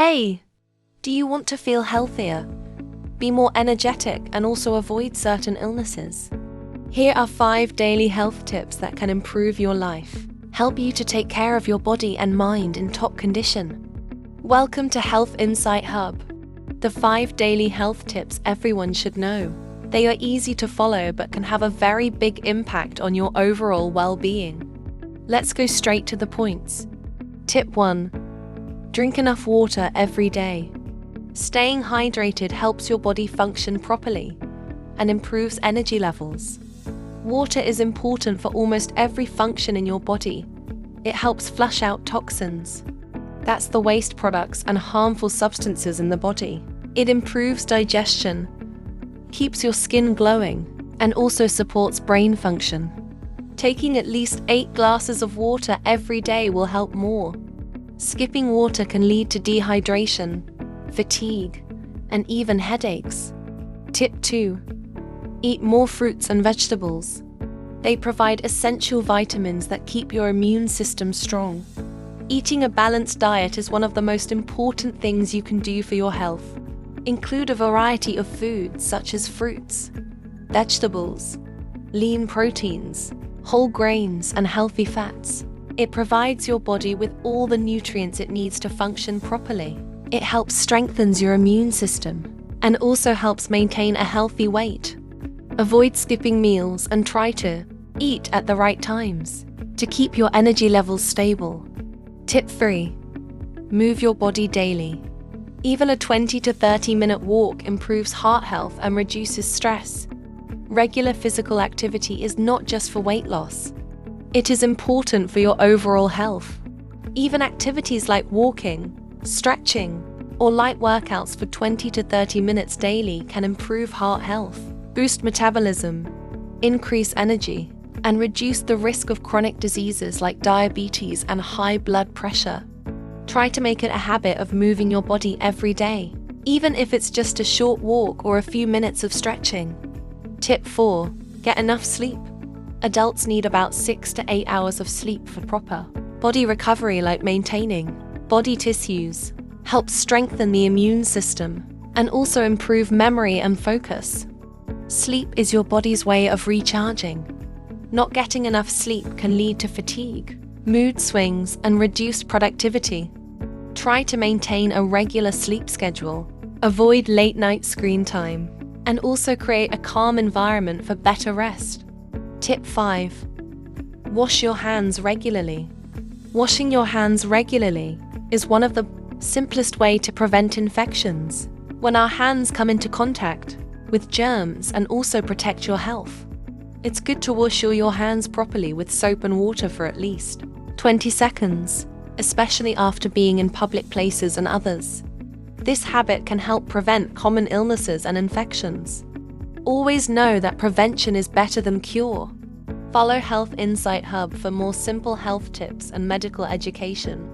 Hey, do you want to feel healthier, be more energetic, and also avoid certain illnesses? Here are 5 daily health tips that can improve your life, help you to take care of your body and mind in top condition. Welcome to Health Insight Hub, the 5 daily health tips everyone should know. They are easy to follow but can have a very big impact on your overall well-being. Let's go straight to the points. Tip 1. Drink enough water every day. Staying hydrated helps your body function properly and improves energy levels. Water is important for almost every function in your body. It helps flush out toxins. That's the waste products and harmful substances in the body. It improves digestion, keeps your skin glowing, and also supports brain function. Taking at least 8 glasses of water every day will help more. Skipping water can lead to dehydration, fatigue, and even headaches. Tip 2. Eat more fruits and vegetables. They provide essential vitamins that keep your immune system strong. Eating a balanced diet is one of the most important things you can do for your health. Include a variety of foods such as fruits, vegetables, lean proteins, whole grains, and healthy fats. It provides your body with all the nutrients it needs to function properly. It helps strengthens your immune system and also helps maintain a healthy weight. Avoid skipping meals and try to eat at the right times to keep your energy levels stable. Tip 3. Move your body daily. Even a 20 to 30-minute walk improves heart health and reduces stress. Regular physical activity is not just for weight loss. It is important for your overall health. Even activities like walking, stretching, or light workouts for 20 to 30 minutes daily can improve heart health, boost metabolism, increase energy, and reduce the risk of chronic diseases like diabetes and high blood pressure. Try to make it a habit of moving your body every day, even if it's just a short walk or a few minutes of stretching. Tip 4. Get enough sleep. Adults need about 6 to 8 hours of sleep for proper body recovery, like maintaining body tissues, helps strengthen the immune system, and also improve memory and focus. Sleep is your body's way of recharging. Not getting enough sleep can lead to fatigue, mood swings, and reduced productivity. Try to maintain a regular sleep schedule, avoid late-night screen time, and also create a calm environment for better rest. Tip 5. Wash your hands regularly. Washing your hands regularly is one of the simplest ways to prevent infections. When our hands come into contact with germs and also protect your health, it's good to wash your hands properly with soap and water for at least 20 seconds, especially after being in public places and others. This habit can help prevent common illnesses and infections. Always know that prevention is better than cure. Follow Health Insight Hub for more simple health tips and medical education.